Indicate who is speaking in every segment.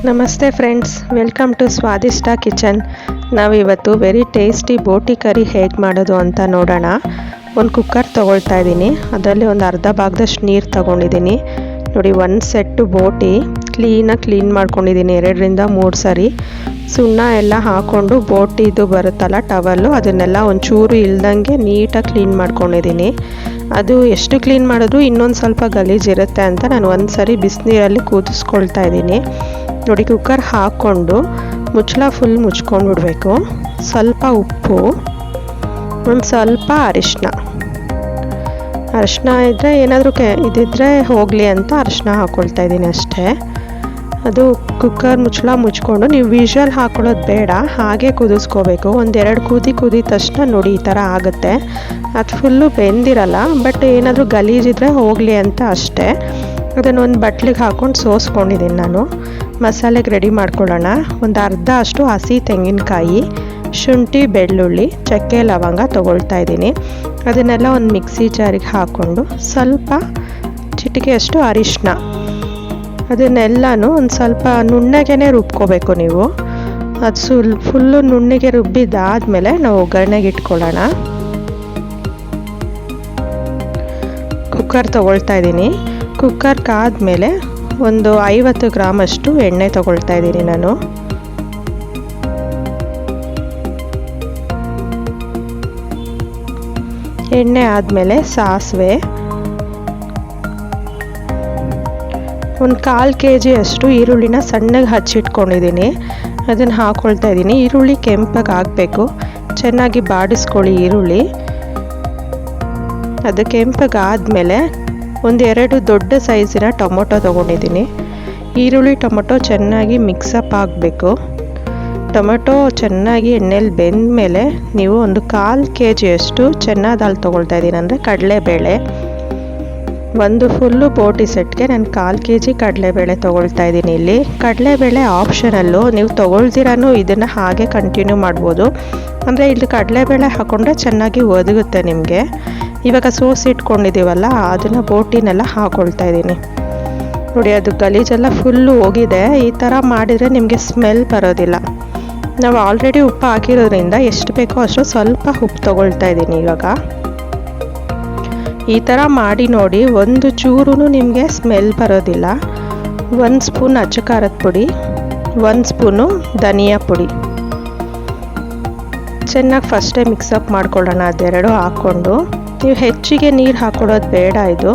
Speaker 1: ನಮಸ್ತೆ friends, welcome to Swadishta kitchen. ನಾವಿವತ್ತು very tasty ಬೋಟಿ ಕರಿ ಹೇಗೆ ಮಾಡೋದು ಅಂತ ನೋಡೋಣ. ಒಂದು ಕುಕ್ಕರ್ ತೊಗೊಳ್ತಾ ಇದ್ದೀನಿ. ಅದರಲ್ಲಿ ಒಂದು ಅರ್ಧ ಭಾಗದಷ್ಟು ನೀರು ತೊಗೊಂಡಿದ್ದೀನಿ. ನೋಡಿ, ಒಂದು ಸೆಟ್ಟು ಬೋಟಿ ಕ್ಲೀನ್ ಮಾಡ್ಕೊಂಡಿದ್ದೀನಿ. 2ರಿಂದ 3 ಸರಿ ಸುಣ್ಣ ಎಲ್ಲ ಹಾಕ್ಕೊಂಡು ಬೋಟಿದು ಬರುತ್ತಲ್ಲ ಟವಲ್ಲು, ಅದನ್ನೆಲ್ಲ ಒಂಚೂರು ಇಲ್ದಂಗೆ ನೀಟಾಗಿ ಕ್ಲೀನ್ ಮಾಡ್ಕೊಂಡಿದ್ದೀನಿ. ಅದು ಎಷ್ಟು ಕ್ಲೀನ್ ಮಾಡಿದ್ರು ಇನ್ನೊಂದು ಸ್ವಲ್ಪ ಗಲೀಜಿರುತ್ತೆ ಅಂತ ನಾನು ಒಂದು ಸರಿ ಬಿಸಿನೀರಲ್ಲಿ ಕುದಿಸ್ಕೊಳ್ತಾ ಇದ್ದೀನಿ. ನೋಡಿ, ಕುಕ್ಕರ್ ಹಾಕ್ಕೊಂಡು ಮುಚ್ಚಳ ಫುಲ್ ಮುಚ್ಕೊಂಡ್ಬಿಡ್ಬೇಕು. ಸ್ವಲ್ಪ ಉಪ್ಪು, ಒಂದು ಸ್ವಲ್ಪ ಅರಿಶಿನ ಇದ್ದರೆ ಏನಾದರೂ ಇದಿದ್ರೆ ಹೋಗಲಿ ಅಂತ ಅರಿಶಿನ ಹಾಕ್ಕೊಳ್ತಾ ಇದ್ದೀನಿ ಅಷ್ಟೇ. ಅದು ಕುಕ್ಕರ್ ಮುಚ್ಚಳ ಮುಚ್ಕೊಂಡು, ನೀವು ವಿಷಲ್ ಹಾಕ್ಕೊಳ್ಳೋದು ಬೇಡ, ಹಾಗೆ ಕುದಿಸ್ಕೋಬೇಕು. ಒಂದೆರಡು ಕುದಿ ತಕ್ಷಣ ನೋಡಿ ಈ ಥರ ಆಗುತ್ತೆ. ಅದು ಫುಲ್ಲು ಬೆಂದಿರಲ್ಲ, ಬಟ್ ಏನಾದರೂ ಗಲೀಜಿದ್ರೆ ಹೋಗಲಿ ಅಂತ ಅಷ್ಟೇ. ಅದನ್ನು ಒಂದು ಬಟ್ಲಿಗೆ ಹಾಕ್ಕೊಂಡು ಸೋಸ್ಕೊಂಡಿದ್ದೀನಿ ನಾನು. ಮಸಾಲೆಗೆ ರೆಡಿ ಮಾಡ್ಕೊಳ್ಳೋಣ. ಒಂದು ಅರ್ಧ ಅಷ್ಟು ಹಸಿ ತೆಂಗಿನಕಾಯಿ, ಶುಂಠಿ, ಬೆಳ್ಳುಳ್ಳಿ, ಚಕ್ಕೆ, ಲವಂಗ ತೊಗೊಳ್ತಾ ಇದ್ದೀನಿ. ಅದನ್ನೆಲ್ಲ ಒಂದು ಮಿಕ್ಸಿ ಜಾರಿಗೆ ಹಾಕ್ಕೊಂಡು ಸ್ವಲ್ಪ ಚಿಟಿಕೆಯಷ್ಟು ಅರಿಶಿನ, ಅದನ್ನೆಲ್ಲನೂ ಒಂದು ಸ್ವಲ್ಪ ನುಣ್ಣಗೆ ರುಬ್ಕೋಬೇಕು ನೀವು. ಅದು ಫುಲ್ಲು ನುಣ್ಣಗೆ ರುಬ್ಬಿದ್ದಾದಮೇಲೆ ನಾವು ಒಗ್ಗರಣೆಗೆ ಇಟ್ಕೊಳ್ಳೋಣ. ಕುಕ್ಕರ್ ತೊಗೊಳ್ತಾ ಇದ್ದೀನಿ. ಕುಕ್ಕರ್ ಕಾದ್ಮೇಲೆ ಒಂದು 50 ಗ್ರಾಮಷ್ಟು ಎಣ್ಣೆ ತೊಗೊಳ್ತಾ ಇದ್ದೀನಿ ನಾನು. ಎಣ್ಣೆ ಆದಮೇಲೆ ಸಾಸಿವೆ, ಒಂದು 1/4 kg ಅಷ್ಟು ಈರುಳ್ಳಿನ ಸಣ್ಣಗೆ ಹಚ್ಚಿಟ್ಕೊಂಡಿದ್ದೀನಿ. ಅದನ್ನು ಹಾಕ್ಕೊಳ್ತಾ ಇದ್ದೀನಿ. ಈರುಳ್ಳಿ ಕೆಂಪಗೆ ಆಗಬೇಕು, ಚೆನ್ನಾಗಿ ಬಾಡಿಸ್ಕೊಳ್ಳಿ ಈರುಳ್ಳಿ. ಅದು ಕೆಂಪಗೆ ಆದಮೇಲೆ ಒಂದು 2 ದೊಡ್ಡ ಸೈಜಿನ ಟೊಮೊಟೊ ತೊಗೊಂಡಿದ್ದೀನಿ. ಈರುಳ್ಳಿ ಟೊಮೊಟೊ ಚೆನ್ನಾಗಿ ಮಿಕ್ಸಪ್ ಆಗಬೇಕು. ಟೊಮೊಟೊ ಚೆನ್ನಾಗಿ ಎಣ್ಣೆಲಿ ಬೆಂದ ಮೇಲೆ ನೀವು ಒಂದು 1/4 kg ಅಷ್ಟು ಚೆನ್ನ ದಾಲ್ ತೊಗೊಳ್ತಾ ಇದ್ದೀನಿ, ಅಂದರೆ ಕಡಲೆಬೇಳೆ. ಒಂದು ಫುಲ್ಲು ಬೋಟಿ ಸೆಟ್ಗೆ ನಾನು 1/4 kg ಕಡಲೆಬೇಳೆ ತೊಗೊಳ್ತಾ ಇದ್ದೀನಿ. ಇಲ್ಲಿ ಕಡಲೆಬೇಳೆ ಆಪ್ಷನಲ್ಲು, ನೀವು ತೊಗೊಳ್ದಿರಾನು ಇದನ್ನು ಹಾಗೆ ಕಂಟಿನ್ಯೂ ಮಾಡ್ಬೋದು. ಅಂದರೆ ಇಲ್ಲಿ ಕಡಲೆಬೇಳೆ ಹಾಕ್ಕೊಂಡ್ರೆ ಚೆನ್ನಾಗಿ ಒದಗುತ್ತೆ ನಿಮಗೆ. ಇವಾಗ ಇಟ್ಕೊಂಡಿದ್ದೀವಲ್ಲ, ಅದನ್ನು ಬೋಟಿನೆಲ್ಲ ಹಾಕ್ಕೊಳ್ತಾ ಇದ್ದೀನಿ. ನೋಡಿ, ಅದು ಗಲೀಜೆಲ್ಲ ಫುಲ್ಲು ಹೋಗಿದೆ. ಈ ಥರ ಮಾಡಿದರೆ ನಿಮಗೆ ಸ್ಮೆಲ್ ಬರೋದಿಲ್ಲ. ನಾವು ಆಲ್ರೆಡಿ ಉಪ್ಪು ಹಾಕಿರೋದ್ರಿಂದ ಎಷ್ಟು ಬೇಕೋ ಅಷ್ಟು ಸ್ವಲ್ಪ ಉಪ್ಪು ತೊಗೊಳ್ತಾ ಇದ್ದೀನಿ. ಇವಾಗ ಈ ಥರ ಮಾಡಿ ನೋಡಿ, ಒಂದು ಚೂರು ನಿಮಗೆ ಸ್ಮೆಲ್ ಬರೋದಿಲ್ಲ. 1 ಸ್ಪೂನ್ ಅಚ್ಚ ಖಾರದ ಪುಡಿ, 1 ಸ್ಪೂನು ಧನಿಯಾ ಪುಡಿ ಚೆನ್ನಾಗಿ ಫಸ್ಟೇ ಮಿಕ್ಸಪ್ ಮಾಡ್ಕೊಳ್ಳೋಣ. ಅದೆರಡು ಹಾಕ್ಕೊಂಡು, ನೀವು ಹೆಚ್ಚಿಗೆ ನೀರು ಹಾಕ್ಕೊಡೋದು ಬೇಡ. ಇದು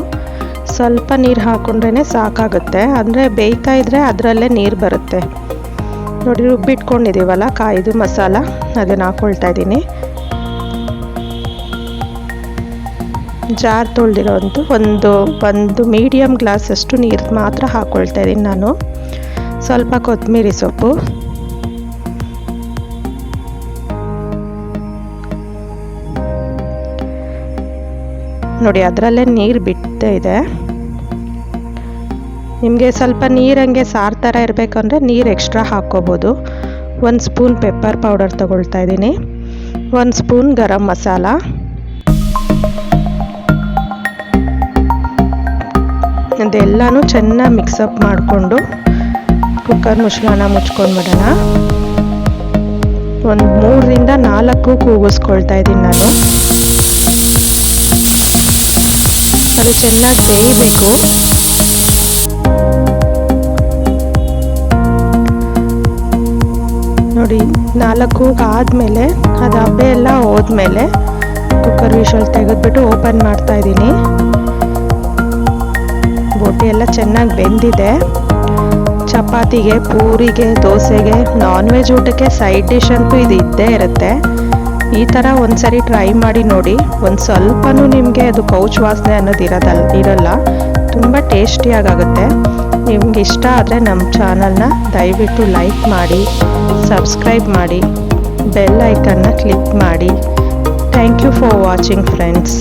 Speaker 1: ಸ್ವಲ್ಪ ನೀರು ಹಾಕ್ಕೊಂಡ್ರೇ ಸಾಕಾಗುತ್ತೆ. ಅಂದರೆ ಬೇಯ್ತಾ ಇದ್ದರೆ ಅದರಲ್ಲೇ ನೀರು ಬರುತ್ತೆ. ನೋಡಿ, ರುಬ್ಬಿಟ್ಕೊಂಡಿದ್ದೀವಲ್ಲ ಕಾಯ್ದು ಮಸಾಲ, ಅದನ್ನು ಹಾಕ್ಕೊಳ್ತಾ ಇದ್ದೀನಿ. ಜಾರ್ ತೊಳೆದಿರೋಂಥ ಒಂದು ಮೀಡಿಯಮ್ ಗ್ಲಾಸಷ್ಟು ನೀರು ಮಾತ್ರ ಹಾಕ್ಕೊಳ್ತಾ ಇದ್ದೀನಿ ನಾನು. ಸ್ವಲ್ಪ ಕೊತ್ತಂಬರಿ ಸೊಪ್ಪು, ನೋಡಿ ಅದರಲ್ಲೇ ನೀರು ಬಿಡ್ತಾ ಇದೆ. ನಿಮಗೆ ಸ್ವಲ್ಪ ನೀರಂಗೆ ಸಾರು ಥರ ಇರಬೇಕಂದ್ರೆ ನೀರು ಎಕ್ಸ್ಟ್ರಾ ಹಾಕ್ಕೋಬೋದು. 1 ಸ್ಪೂನ್ ಪೆಪ್ಪರ್ ಪೌಡರ್ ತೊಗೊಳ್ತಾ ಇದ್ದೀನಿ, 1 ಸ್ಪೂನ್ ಗರಂ ಮಸಾಲ, ಅದೆಲ್ಲನೂ ಚೆನ್ನಾಗಿ ಮಿಕ್ಸಪ್ ಮಾಡಿಕೊಂಡು ಕುಕ್ಕರ್ ಮುಚ್ಚಳನ ಮುಚ್ಕೊಂಡ್ಬಿಡೋಣ. ಒಂದು 3ರಿಂದ 4 ಕೂಗಿಸ್ಕೊಳ್ತಾ ಇದ್ದೀನಿ ನಾನು. ಅದು ಚೆನ್ನಾಗಿ ಬೇಯಬೇಕು. ನೋಡಿ, 4 ಆದಮೇಲೆ ಅದು ಹಬ್ಬೆ ಎಲ್ಲ ಹೋದ್ಮೇಲೆ ಕುಕ್ಕರ್ ವಿಷಲ್ ತೆಗೆದ್ಬಿಟ್ಟು ಓಪನ್ ಮಾಡ್ತಾ ಇದ್ದೀನಿ. ಬೋಟಿ ಎಲ್ಲ ಚೆನ್ನಾಗಿ ಬೆಂದಿದೆ. ಚಪಾತಿಗೆ, ಪೂರಿಗೆ, ದೋಸೆಗೆ, ನಾನ್ ವೆಜ್ ಊಟಕ್ಕೆ ಸೈಡ್ ಡಿಶ್ ಅಂತೂ ಇದು ಇದ್ದೇ ಇರುತ್ತೆ. ಈ ಥರ ಒಂದು ಸರಿ ಟ್ರೈ ಮಾಡಿ ನೋಡಿ. ಒಂದು ಸ್ವಲ್ಪನೂ ನಿಮಗೆ ಅದು ಕೌಚ್ ವಾಸನೆ ಅನ್ನೋದು ಇರಲ್ಲ. ತುಂಬ ಟೇಸ್ಟಿಯಾಗುತ್ತೆ. ನಿಮ್ಗೆ ಇಷ್ಟ ಆದರೆ ನಮ್ಮ ಚಾನಲ್ನ ದಯವಿಟ್ಟು ಲೈಕ್ ಮಾಡಿ, ಸಬ್ಸ್ಕ್ರೈಬ್ ಮಾಡಿ, ಬೆಲ್ ಐಕನ್ನ ಕ್ಲಿಕ್ ಮಾಡಿ. Thank you for watching friends.